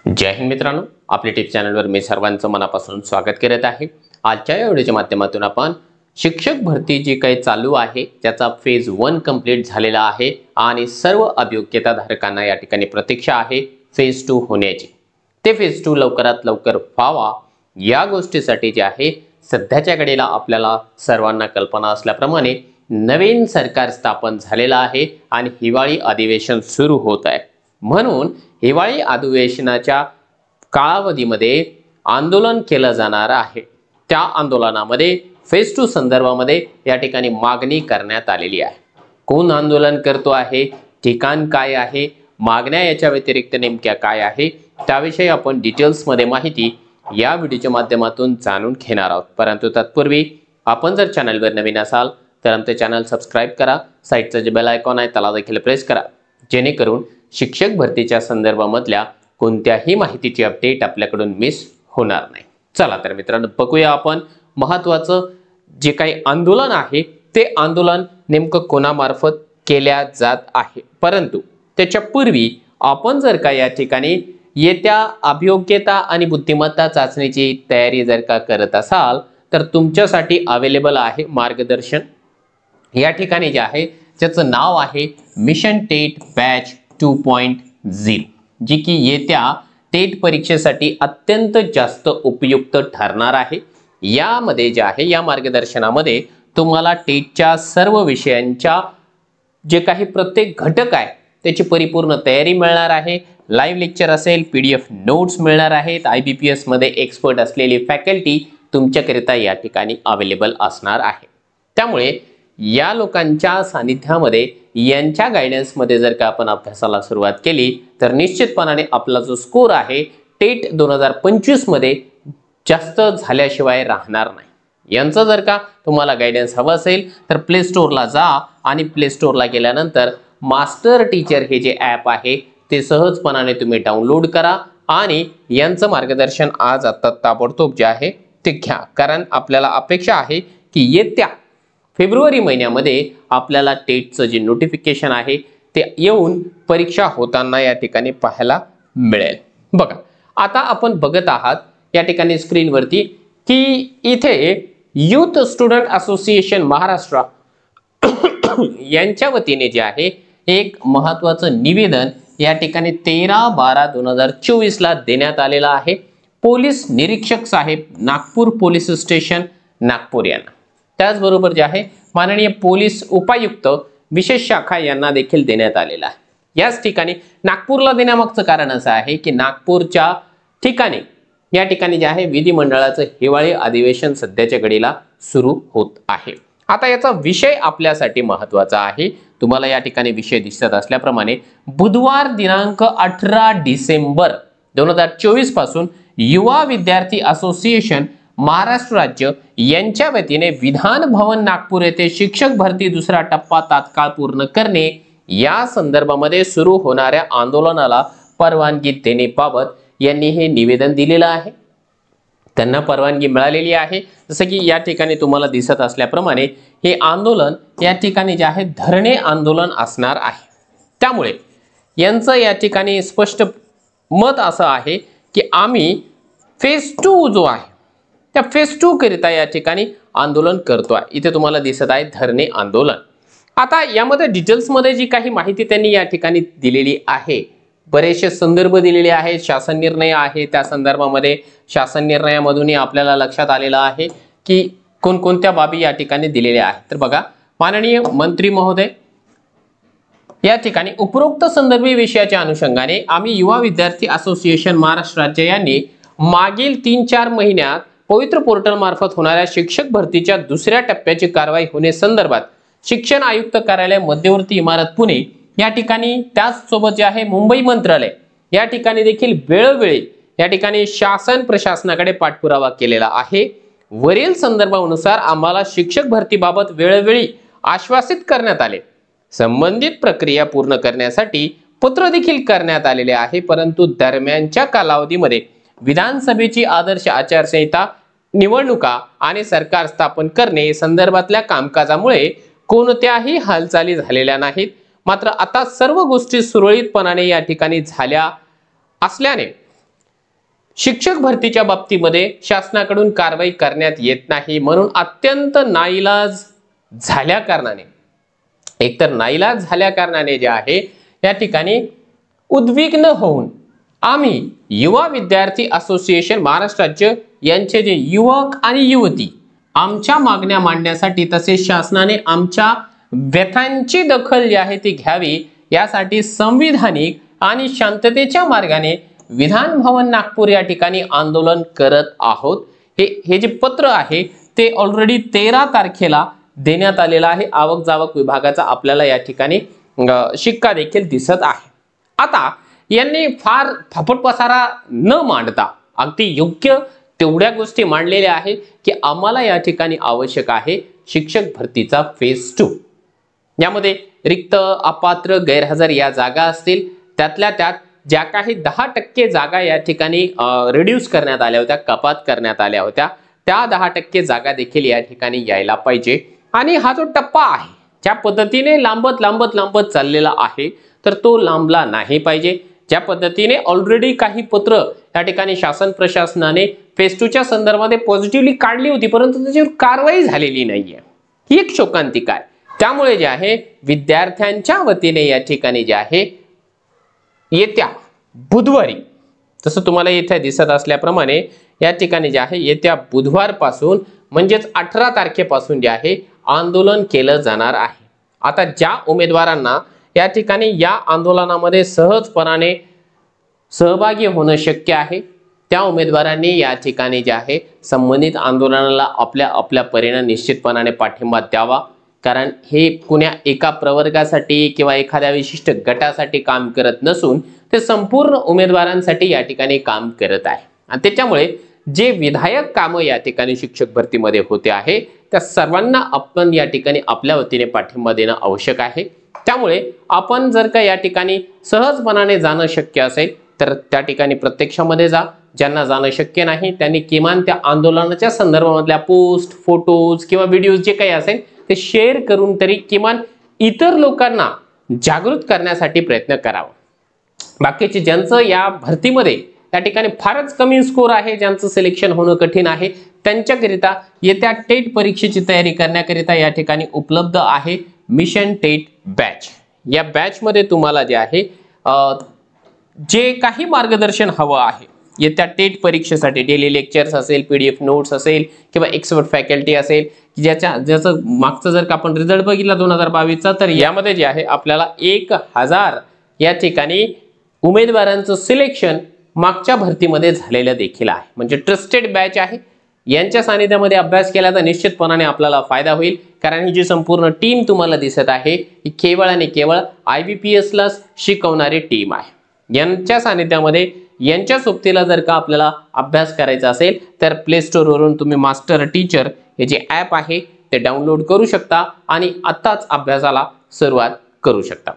जय हिंद मित्रांनो, आपल्या टिप्स चॅनलवर मी सर्वांचं मनापासून स्वागत करत आहे। आजच्या या व्हिडिओच्या माध्यमातून आपण शिक्षक भरती जी काही चालू आहे त्याचा फेज 1 कंप्लीट झालेला आहे आणि सर्व अभियोग्यता धारकांना या ठिकाणी प्रतीक्षा आहे फेज 2 होण्याची। ते फेज 2 लवकरात लवकर व्हावा या गोष्टीसाठी जे आहे सध्याच्या घडीला आपल्याला सर्वांना कल्पना असल्याप्रमाणे नवीन सरकार स्थापन झालेला आहे आणि हिवाळी अधिवेशन सुरू होत आहे। म्हणून हिवाळी अधिवेशनाच्या कालावधीमध्ये आंदोलन केलं जाणार आहे। त्या आंदोलनामध्ये फेज 2 संदर्भामध्ये या ठिकाणी मागणी करण्यात आलेली आहे। कोण आंदोलन करतो आहे, ठिकाण काय आहे, मागण्या याच्या व्यतिरिक्त नेमक्या काय आहे त्याविषयी आपण डिटेल्समध्ये माहिती या व्हिडिओच्या माध्यमातून जाणून घेणार आहोत। परंतु तत्पूर्वी आपण जर चॅनलवर नवीन असाल तर आमचे चॅनल सबस्क्राइब करा, साइडचा जे बेल आयकॉन आहे त्याला देखील प्रेस करा, जेणेकरून शिक्षक भरतीच्या संदर्भामधल्या कोणत्याही माहितीची अपडेट आपल्याकडून मिस होणार नाही। चला तर मित्रांनो, बघूया आपण महत्त्वाचं जे काही आंदोलन आहे ते आंदोलन नेमकं कोणामार्फत केल्या जात आहे। परंतु त्याच्या पूर्वी आपण जर का या ठिकाणी येत्या अभियोग्यता आणि बुद्धिमत्ता चाचणीची तयारी जर का करत असाल तर तुमच्यासाठी अवेलेबल आहे मार्गदर्शन। या ठिकाणी जे आहे त्याचं नाव आहे मिशन टेट बॅच 2.0, जी की येत्या टेट परीक्षेसाठी अत्यंत जास्त उपयुक्त ठरणार आहे। यामध्ये जे आहे या मार्गदर्शनामध्ये तुम्हाला टेटच्या सर्व विषयांच्या जे काही प्रत्येक घटक आहे त्याची परिपूर्ण तयारी मिळणार आहे। लाईव्ह लेक्चर असेल, पीडीएफ नोट्स मिळणार आहेत, IBPS मध्ये एक्सपर्ट असलेली फॅकल्टी तुमच्याकरिता या ठिकाणी अवेलेबल असणार आहे। त्यामुळे या लोकांच्या सानिध्यामध्ये यांच्या गायडन्समध्ये जर का आपण अभ्यासाला सुरुवात केली तर निश्चितपणाने आपला जो स्कोर आहे टेट 2025 मध्ये जास्त झाल्याशिवाय राहणार नाही। यांचं जर का तुम्हाला गायडन्स हवं असेल तर प्ले स्टोअरला जा आणि प्ले स्टोअरला गेल्यानंतर मास्टर टीचर हे जे ॲप आहे ते सहजपणाने तुम्ही डाउनलोड करा आणि यांचं मार्गदर्शन आज आता ताबडतोब जे आहे ते घ्या। कारण आपल्याला अपेक्षा आहे की येत्या फेब्रुवारी महिन्यामध्ये आपल्याला टेटचं जे नोटिफिकेशन आहे ते येऊन परीक्षा होताना या ठिकाणी पाहायला मिळेल। बघा, आता आपण बघत आहात या ठिकाणी स्क्रीनवरती की इथे युथ स्टुडंट असोसिएशन महाराष्ट्र यांच्या वतीने जे आहे एक महत्त्वाचं निवेदन या ठिकाणी 13/12/2024 ला देण्यात आलेला आहे। पोलीस निरीक्षक साहेब, नागपूर पोलीस स्टेशन, नागपूर यांना, त्याचबरोबर जे आहे माननीय पोलीस उपायुक्त विशेष शाखा यांना देखील देण्यात आलेला आहे। याच ठिकाणी नागपूरला देण्यामागचं कारण असं आहे की नागपूरच्या ठिकाणी या ठिकाणी जे आहे विधिमंडळाचं हिवाळी अधिवेशन सध्याच्या घडीला सुरू होत आहे। आता याचा विषय आपल्यासाठी महत्त्वाचा आहे। तुम्हाला या ठिकाणी विषय दिसत असल्याप्रमाणे बुधवार दिनांक 18 डिसेंबर 2024 पासून युवा विद्यार्थी असोसिएशन महाराष्ट्र राज्य यांच्या वतीने विधान भवन नागपूर येथे शिक्षक भरती दुसरा टप्पा तात्काळ पूर्ण करणे या संदर्भामध्ये सुरू होणाऱ्या आंदोलनाला परवानगी देण्याबाबत यांनी हे निवेदन दिलेलं आहे। त्यांना परवानगी मिळालेली आहे। जसं की या ठिकाणी तुम्हाला दिसत असल्याप्रमाणे हे आंदोलन या ठिकाणी जे आहे धरणे आंदोलन असणार आहे। त्यामुळे यांचं या ठिकाणी स्पष्ट मत असं आहे की आम्ही फेज 2 जो आहे त्या फेज 2 करिता या ठिकाणी आंदोलन करतोय। इथे तुम्हाला दिसत आहे धरणे आंदोलन। आता यामध्ये डिटेल्समध्ये जी काही माहिती त्यांनी या ठिकाणी दिलेली आहे, बरेचसे संदर्भ दिलेले आहेत, शासन निर्णय आहे, त्या संदर्भामध्ये शासन निर्णयामधूनही आपल्याला लक्षात आलेलं आहे की कोणकोणत्या बाबी या ठिकाणी दिलेल्या आहेत। तर बघा, माननीय मंत्री महोदय या ठिकाणी उपरोक्त संदर्भी विषयाच्या अनुषंगाने आम्ही युवा विद्यार्थी असोसिएशन महाराष्ट्र राज्य यांनी मागील 3-4 महिन्यात पवित्र पोर्टल मार्फत होणाऱ्या शिक्षक भरतीच्या दुसऱ्या टप्प्याची कारवाई होणे संदर्भात शिक्षण आयुक्त कार्यालय मध्यवर्ती इमारत पुणे या ठिकाणी, त्याचसोबत जे आहे मुंबई मंत्रालय या ठिकाणी देखील वेळोवेळी या ठिकाणी शासन प्रशासनाकडे पाठपुरावा केलेला आहे। वरील संदर्भानुसार आम्हाला शिक्षक भरतीबाबत वेळोवेळी आश्वासित करण्यात आले। संबंधित प्रक्रिया पूर्ण करण्यासाठी पत्र देखील करण्यात आलेले आहे। परंतु दरम्यानच्या कालावधीमध्ये विधानसभेची आदर्श आचारसंहिता, निवडणुका आणि सरकार स्थापन करणे संदर्भातल्या कामकाजामुळे कोणत्याही हालचाली झालेल्या नाहीत। मात्र आता सर्व गोष्टी सुरळीतपणाने या ठिकाणी झाल्या असल्याने शिक्षक भरतीच्या बाबतीमध्ये शासनाकडून कारवाई करण्यात येत नाही, म्हणून अत्यंत नाईलाज झाल्या कारणाने, एकतर नाईलाज झाल्या कारणाने जे आहे या ठिकाणी उद्विग्न होऊन आम्ही युवा विद्यार्थी असोसिएशन महाराष्ट्र राज्य यांचे जे युवक आणि युवती आमच्या मागण्या मांडण्यासाठी तसेच शासनाने आमच्या व्यथांची दखल जी आहे ती घ्यावी यासाठी संविधानिक आणि शांततेच्या मार्गाने विधान भवन नागपूर या ठिकाणी आंदोलन करत आहोत। हे जे पत्र आहे ते ऑलरेडी 13 तारखेला देण्यात आलेला आहे। आवक जावक विभागाचा आपल्याला या ठिकाणी शिक्का देखील दिसत आहे। आता यांनी फार फापट पसारा न मांडता अगदी योग्य तेवढ्या गोष्टी मांडलेल्या आहे की आम्हाला या ठिकाणी आवश्यक आहे शिक्षक भरतीचा फेज 2। यामध्ये रिक्त, अपात्र, गैरहजर या जागा असतील, त्यातल्या त्यात ज्या काही 10% जागा या ठिकाणी रिड्यूस करण्यात आल्या होत्या, कपात करण्यात आल्या होत्या, त्या 10% जागा देखील या ठिकाणी यायला पाहिजे। आणि हा जो टप्पा आहे ज्या पद्धतीने लांबत चाललेला आहे तर तो लांबला नाही पाहिजे। ज्या पद्धतीने ऑलरेडी काही पत्र या ठिकाणी शासन प्रशासनाने फेज 2 च्या संदर्भात पॉझिटिव्हली काढली होती, परंतु त्याच्यावर कारवाई झालेली नाहीये, ही एक शोकांतिका आहे। त्यामुळे जे आहे विद्यार्थ्यांच्या वतीने या ठिकाणी जे आहे येत्या बुधवारी, जसं तुम्हाला इथे दिसत असल्याप्रमाणे या ठिकाणी जे आहे येत्या बुधवार पासून म्हणजेच 18 तारखेपासून जे आहे आंदोलन केलं जाणार आहे। आता ज्या उमेदवारांना या ठिकाणी या आंदोलनामध्ये सहजपणाने सहभागी होणं शक्य आहे त्या उमेदवारांनी या ठिकाणी जे आहे संबंधित आंदोलनाला आपल्या परीने निश्चितपणाने पाठिंबा द्यावा, कारण हे कुण्या एका प्रवर्गासाठी किंवा एखाद्या विशिष्ट गटासाठी काम करत नसून ते संपूर्ण उमेदवारांसाठी या ठिकाणी काम करत आहे। आणि त्याच्यामुळे जे विधायक कामं या ठिकाणी शिक्षक भरतीमध्ये होते आहे त्या सर्वांना आपण या ठिकाणी आपल्या वतीने पाठिंबा देणं आवश्यक आहे। त्यामुळे आपण जर का या ठिकाणी सहजपणाने जाणं शक्य असेल तर त्या ठिकाणी प्रत्यक्षामध्ये जा, ज्यांना जाणं शक्य नाही त्यांनी किमान त्या आंदोलनाच्या संदर्भामधल्या पोस्ट, फोटोज किंवा व्हिडिओज जे काही असेल ते शेअर करून तरी किमान इतर लोकांना जागृत करण्यासाठी प्रयत्न करावा। बाकीचे ज्यांचं या भरतीमध्ये त्या ठिकाणी फारच कमी स्कोर आहे, ज्यांचं सिलेक्शन होणं कठीण आहे, त्यांच्याकरिता येत्या टेट परीक्षेची तयारी करण्याकरिता या ठिकाणी उपलब्ध आहे मिशन टेट बॅच। या बॅच मध्ये तुम्हाला जे आहे जे काही मार्गदर्शन हवं आहे येत्या टेट परीक्षेसाठी, डेली लेक्चर्स असेल, PDF नोट्स असेल किंवा एक्सपर्ट फॅकल्टी असेल, ज्याचं मागचं जर का आपण रिझल्ट बघितला 2022चा तर यामध्ये जे आहे आपल्याला 1000 या ठिकाणी उमेदवारांचं सिलेक्शन मागच्या भरतीमध्ये झालेलं देखील आहे। म्हणजे ट्रस्टेड बॅच आहे। यांच्या सानिध्यामध्ये अभ्यास केला तर निश्चितपणाने आपल्याला फायदा होईल, कारण ही जी संपूर्ण टीम तुम्हाला दिसत आहे ही केवळ आणि केवळ IBPS ला शिकवणारी टीम आहे। यांच्या सानिध्यामध्ये यांच्या सोबतीला जर का आपल्याला अभ्यास करायचा असेल तर प्ले स्टोर वरून तुम्ही मास्टर टीचर हे जे ॲप आहे ते डाउनलोड करू शकता आणि आताच अभ्यासाला सुरुवात करू शकता।